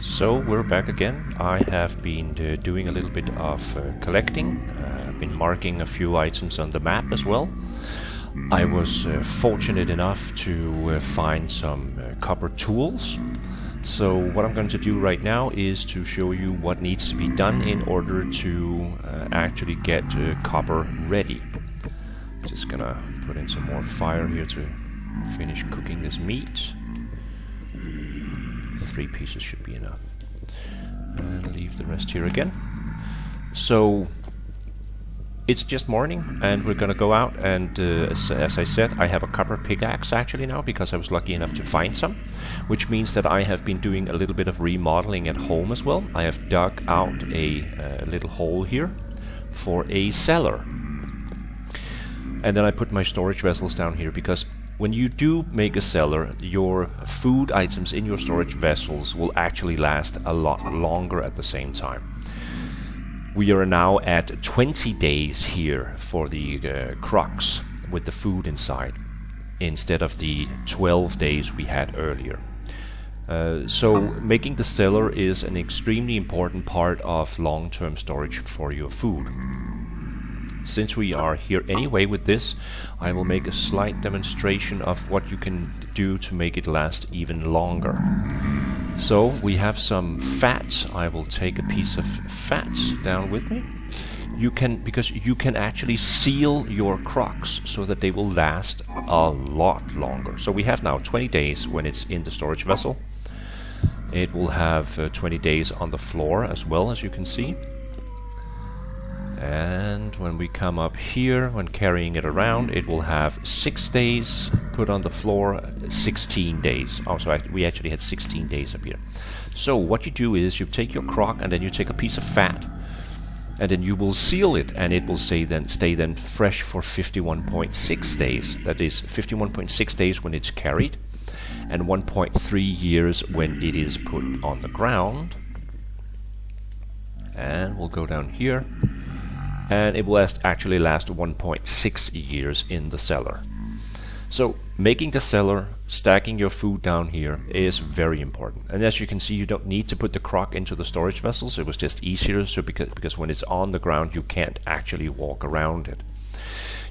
So we're back again. I have been doing a little bit of collecting. I've been marking a few items on the map as well. I was fortunate enough to find some copper tools. So what I'm going to do right now is to show you what needs to be done in order to actually get copper ready. Just gonna put in some more fire here to finish cooking this meat. 3 pieces should be enough. And leave the rest here again. So it's just morning and we're gonna go out and as I said, I have a copper pickaxe actually now because I was lucky enough to find some, which means that I have been doing a little bit of remodeling at home as well. I have dug out a little hole here for a cellar. And then I put my storage vessels down here because when you do make a cellar, your food items in your storage vessels will actually last a lot longer at the same time. We are now at 20 days here for the crocks with the food inside, instead of the 12 days we had earlier. So making the cellar is an extremely important part of long-term storage for your food. Since we are here anyway with this, I will make a slight demonstration of what you can do to make it last even longer. So we have some fat. I will take a piece of fat down with me. Because you can actually seal your crocks so that they will last a lot longer. So we have now 20 days when it's in the storage vessel. It will have 20 days on the floor as well, as you can see. And when we come up here, when carrying it around, it will have 6 days put on the floor, 16 days. Also, we actually had 16 days up here. So what you do is you take your crock and then you take a piece of fat and then you will seal it and it will stay then fresh for 51.6 days. That is 51.6 days when it's carried and 1.3 years when it is put on the ground. And we'll go down here. And it will actually last 1.6 years in the cellar. So making the cellar, stacking your food down here is very important. And as you can see, you don't need to put the crock into the storage vessels. It was just easier so because when it's on the ground, you can't actually walk around it.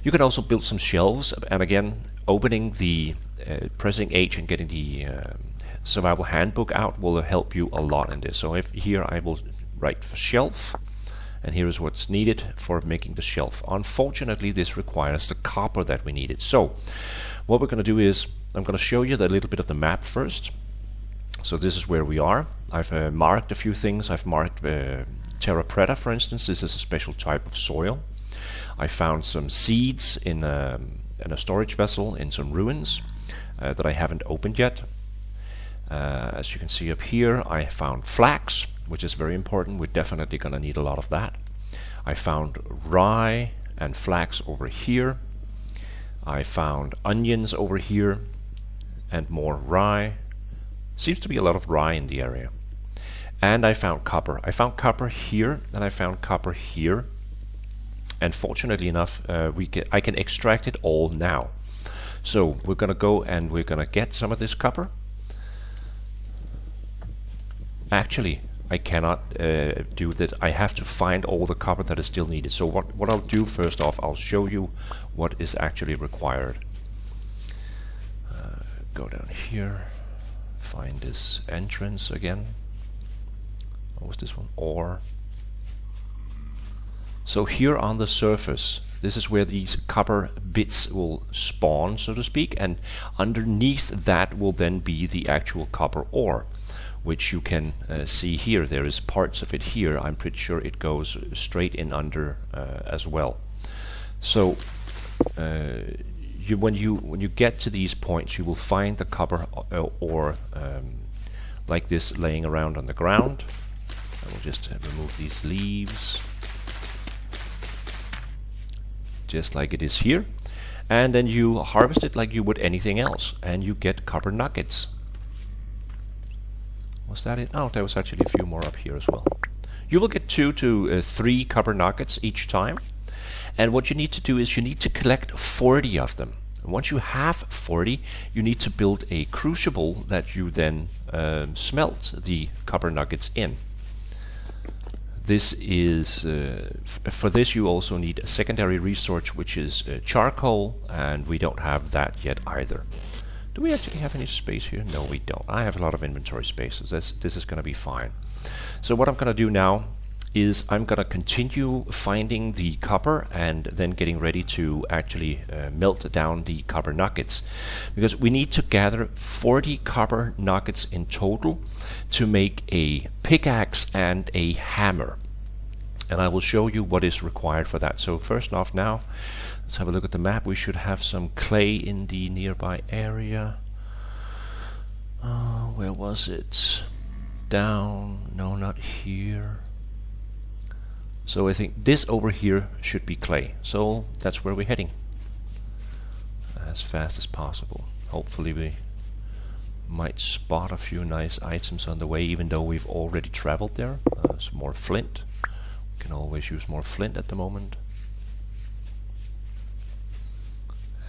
You can also build some shelves. And again, opening the pressing H and getting the survival handbook out will help you a lot in this. So if here I will write for shelf. And here is what's needed for making the shelf. Unfortunately, this requires the copper that we needed. So what we're going to do is I'm going to show you a little bit of the map first. So this is where we are. I've marked a few things. I've marked terra preta, for instance. This is a special type of soil. I found some seeds in a storage vessel in some ruins that I haven't opened yet. As you can see up here, I found flax, which is very important. We're definitely going to need a lot of that. I found rye and flax over here. I found onions over here and more rye. Seems to be a lot of rye in the area. And I found copper. I found copper here and I found copper here. And fortunately enough, I can extract it all now. So we're going to go and we're going to get some of this copper. Actually, I cannot do that. I have to find all the copper that is still needed. So what I'll do first off, I'll show you what is actually required. Go down here, find this entrance again. What was this one? Ore. So here on the surface, this is where these copper bits will spawn, so to speak, and underneath that will then be the actual copper ore, which you can see here. There is parts of it here. I'm pretty sure it goes straight in under as well. So when you get to these points, you will find the copper ore like this laying around on the ground. I will just remove these leaves, just like it is here, and then you harvest it like you would anything else, and you get copper nuggets. Was that it? Oh, there was actually a few more up here as well. You will get 2 to 3 copper nuggets each time. And what you need to do is you need to collect 40 of them. And once you have 40, you need to build a crucible that you then smelt the copper nuggets in. This is for this you also need a secondary resource, which is charcoal, and we don't have that yet either. Do we actually have any space here? No, we don't. I have a lot of inventory spaces. This is going to be fine. So what I'm going to do now is I'm going to continue finding the copper and then getting ready to actually melt down the copper nuggets, because we need to gather 40 copper nuggets in total to make a pickaxe and a hammer, and I will show you what is required for that. So first off, now let's have a look at the map. We should have some clay in the nearby area. Where was it? Down? No, not here. So I think this over here should be clay. So that's where we're heading as fast as possible. Hopefully we might spot a few nice items on the way, even though we've already traveled there. Some more flint. We can always use more flint at the moment.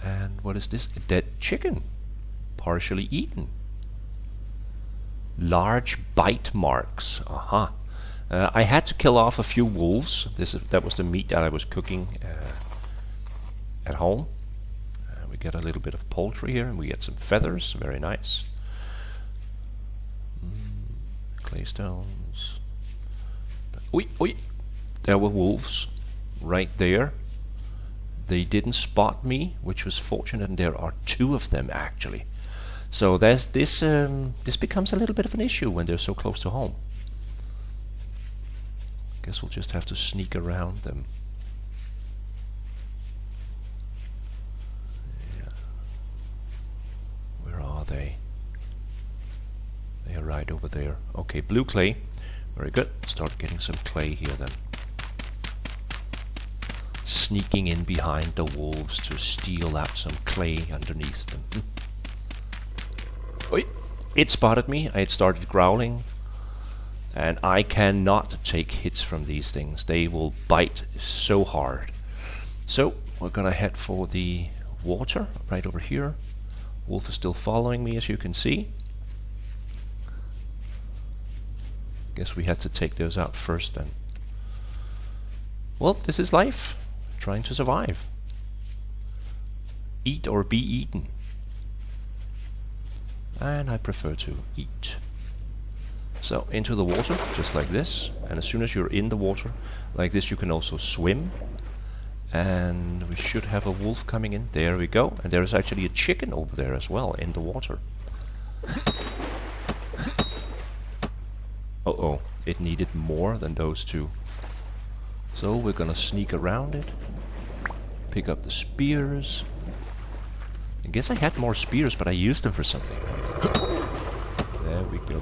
And what is this? A dead chicken, partially eaten. Large bite marks. Aha. I had to kill off a few wolves. That was the meat that I was cooking at home. We get a little bit of poultry here, and we get some feathers. Very nice. Clay stones. Oi, oi! There were wolves right there. They didn't spot me, which was fortunate, and there are 2 of them actually. So there's this. This becomes a little bit of an issue when they're so close to home. Guess we'll just have to sneak around them. Yeah. Where are they? They are right over there. Okay, blue clay. Very good. Start getting some clay here then. Sneaking in behind the wolves to steal out some clay underneath them. Oi! It spotted me. I had started growling. And I cannot take hits from these things. They will bite so hard. So we're gonna head for the water right over here. Wolf is still following me, as you can see. Guess we had to take those out first then. Well, this is life. Trying to survive. Eat or be eaten. And I prefer to eat. So into the water, just like this, and as soon as you're in the water like this, you can also swim. And we should have a wolf coming in. There we go. And there is actually a chicken over there as well in the water. Uh-oh, it needed more than those 2. So we're gonna sneak around it, pick up the spears. I guess I had more spears, but I used them for something. There we go.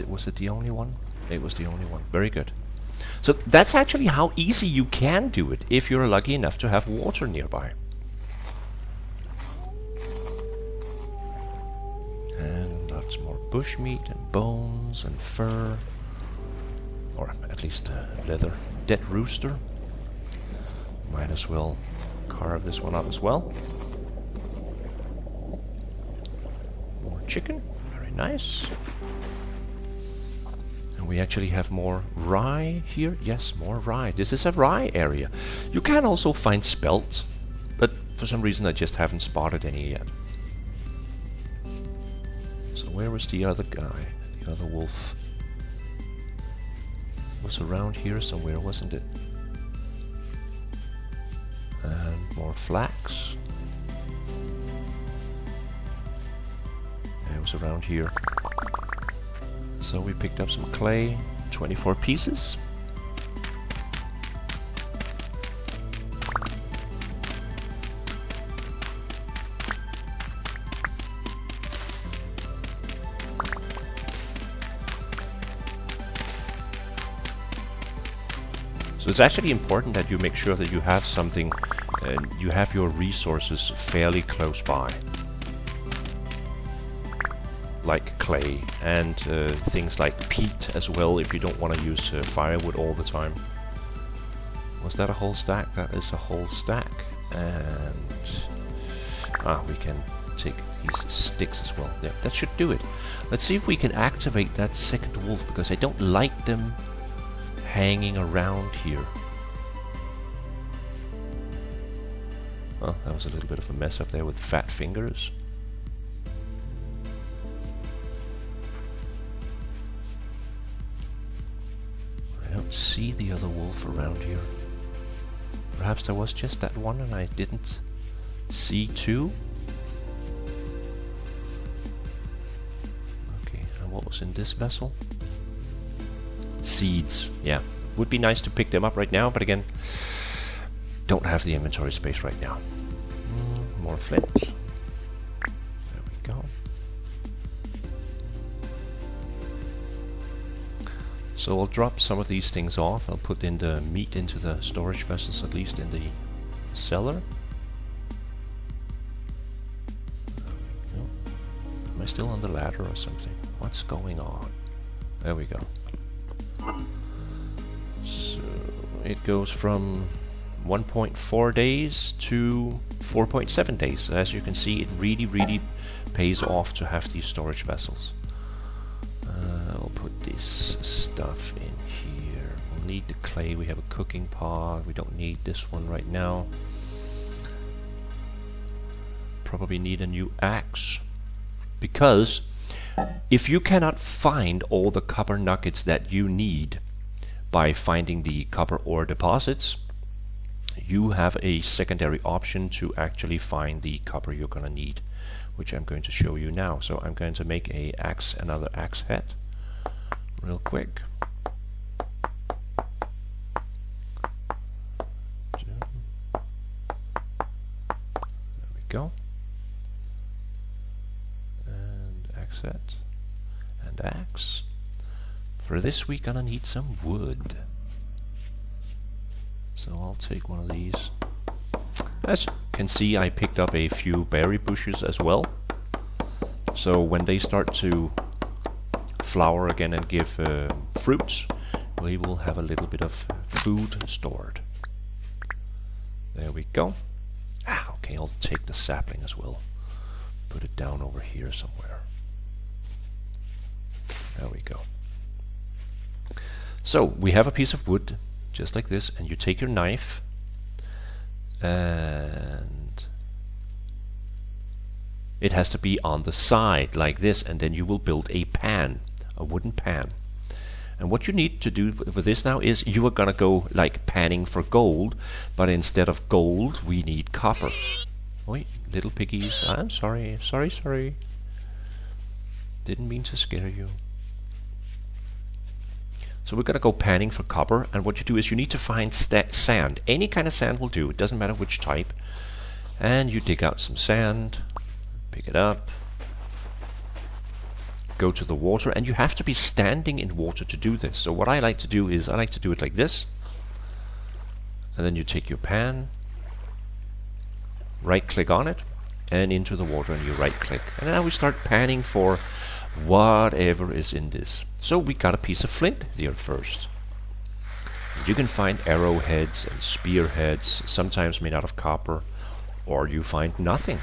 Was it the only one? It was the only one. Very good. So that's actually how easy you can do it if you're lucky enough to have water nearby. And lots more bushmeat and bones and fur. Or at least leather. Dead rooster. Might as well carve this one up as well. More chicken. Very nice. We actually have more rye here. Yes, more rye. This is a rye area. You can also find spelt, but for some reason I just haven't spotted any yet. So where was the other guy? The other wolf? It was around here somewhere, wasn't it? And more flax. Yeah, it was around here. So we picked up some clay, 24 pieces. So it's actually important that you make sure that you have something, you have your resources fairly close by. Like clay and things like peat as well, if you don't want to use firewood all the time. Was that a whole stack? That is a whole stack. And we can take these sticks as well. Yeah, that should do it. Let's see if we can activate that second wolf, because I don't like them hanging around here. Oh, that was a little bit of a mess up there with fat fingers. I don't see the other wolf around here. Perhaps there was just that one and I didn't see two. Okay, and what was in this vessel? Seeds. Yeah, would be nice to pick them up right now, but again, don't have the inventory space right now. More flint. There we go. So I'll drop some of these things off. I'll put in the meat into the storage vessels, at least in the cellar. Am I still on the ladder or something? What's going on? There we go. So it goes from 1.4 days to 4.7 days. As you can see, it really pays off to have these storage vessels. I'll put this stuff in here. We'll need the clay. We have a cooking pot. We don't need this one right now. Probably need a new axe, because if you cannot find all the copper nuggets that you need by finding the copper ore deposits, you have a secondary option to actually find the copper you're going to need, which I'm going to show you now. So I'm going to make another axe head real quick. There we go. And axe head and axe. For this we're gonna need some wood. So I'll take one of these. As you can see, I picked up a few berry bushes as well. So when they start to flower again and give fruits, we will have a little bit of food stored. There we go. Okay, I'll take the sapling as well. Put it down over here somewhere. There we go. So we have a piece of wood, just like this, and you take your knife and it has to be on the side like this, and then you will build a pan, a wooden pan. And what you need to do for this now is you are gonna go like panning for gold, but instead of gold we need copper. Wait, little piggies, I'm sorry. Didn't mean to scare you. So we're gonna go panning for copper, and what you do is you need to find sand. Any kind of sand will do, it doesn't matter which type. And you dig out some sand, pick it up, go to the water, and you have to be standing in water to do this. So what I like to do is I like to do it like this, and then you take your pan, right click on it, and into the water, and you right click, and now we start panning for whatever is in this. So we got a piece of flint here first. You can find arrowheads and spearheads, sometimes made out of copper, or you find nothing.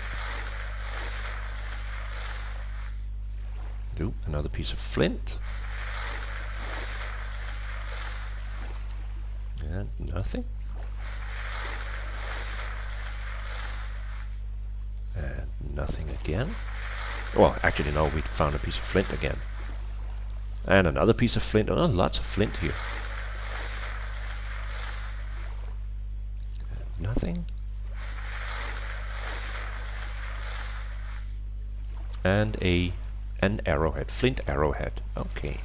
Do another piece of flint. And nothing. And nothing again. Well, actually no, we found a piece of flint again. And another piece of flint. Oh, lots of flint here. And nothing. And an arrowhead, flint arrowhead. Okay.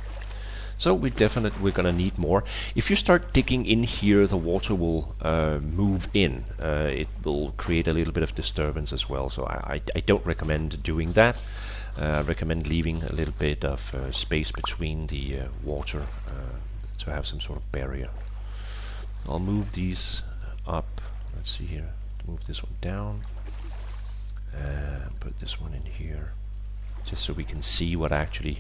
So we're gonna need more. If you start digging in here, the water will move in. It will create a little bit of disturbance as well. So I don't recommend doing that. I recommend leaving a little bit of space between the water to have some sort of barrier. I'll move these up. Let's see here. Move this one down. Put this one in here, just so we can see what actually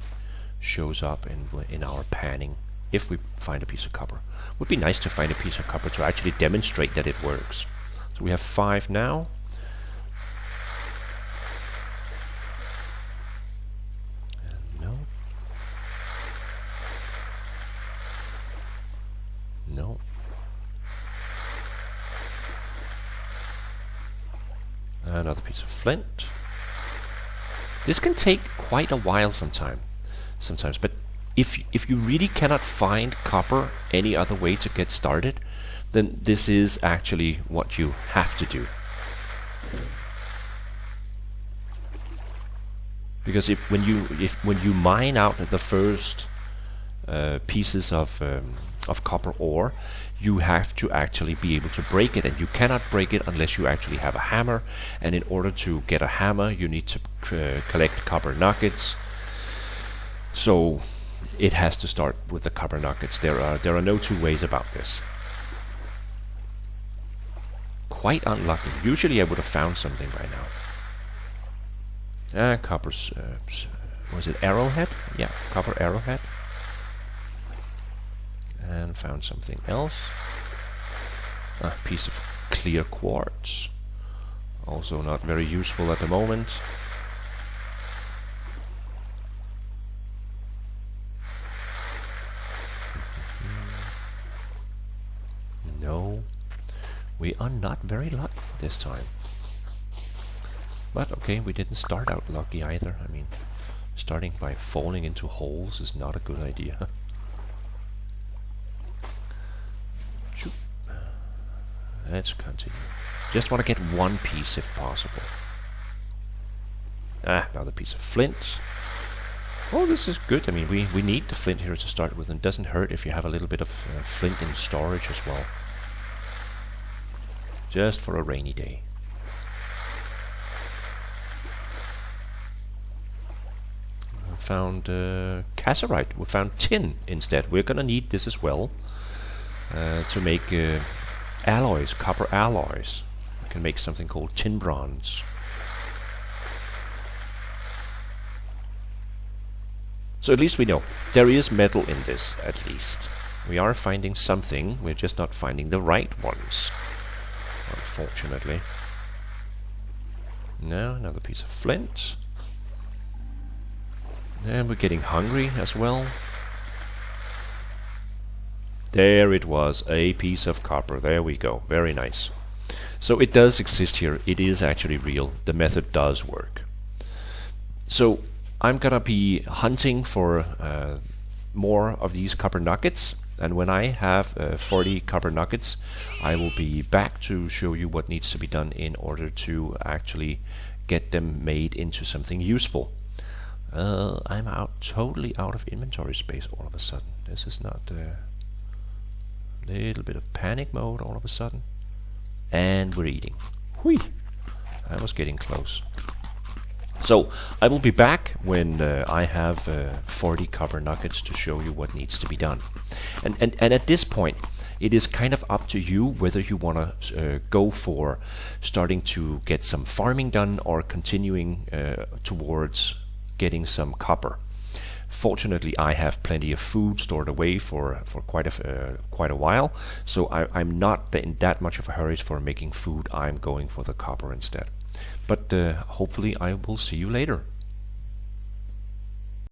shows up in our panning if we find a piece of copper. Would be nice to find a piece of copper to actually demonstrate that it works. So we have 5 now. Another piece of flint. This can take quite a while sometimes, but if you really cannot find copper any other way to get started, then this is actually what you have to do. Because when you mine out the first pieces of copper ore, you have to actually be able to break it, and you cannot break it unless you actually have a hammer. And in order to get a hammer, you need to collect copper nuggets. So it has to start with the copper nuggets. There are no two ways about this. Quite unlucky. Usually I would have found something by now. Copper's was it arrowhead? Yeah, copper arrowhead. And found something else. A piece of clear quartz. Also not very useful at the moment. No, we are not very lucky this time. But okay, we didn't start out lucky either. I mean, starting by falling into holes is not a good idea. Let's continue. Just want to get one piece if possible. Another piece of flint. Oh, this is good. I mean, we need the flint here to start with, and it doesn't hurt if you have a little bit of flint in storage as well. Just for a rainy day. We found cassiterite. We found tin instead. We're gonna need this as well to make alloys, copper alloys. We can make something called tin bronze. So at least we know there is metal in this, at least. We are finding something, we're just not finding the right ones, unfortunately. Now, another piece of flint. And we're getting hungry as well. There it was, a piece of copper. There we go. Very nice. So it does exist here. It is actually real. The method does work. So I'm gonna be hunting for more of these copper nuggets, and when I have 40 copper nuggets, I will be back to show you what needs to be done in order to actually get them made into something useful. I'm totally out of inventory space all of a sudden. This is not little bit of panic mode all of a sudden. And we're eating. Whee! I was getting close. So I will be back when I have 40 copper nuggets to show you what needs to be done. And at this point, it is kind of up to you whether you want to go for starting to get some farming done or continuing towards getting some copper. Fortunately, I have plenty of food stored away for quite a while, so I'm not in that much of a hurry for making food. I'm going for the copper instead. But hopefully I will see you later.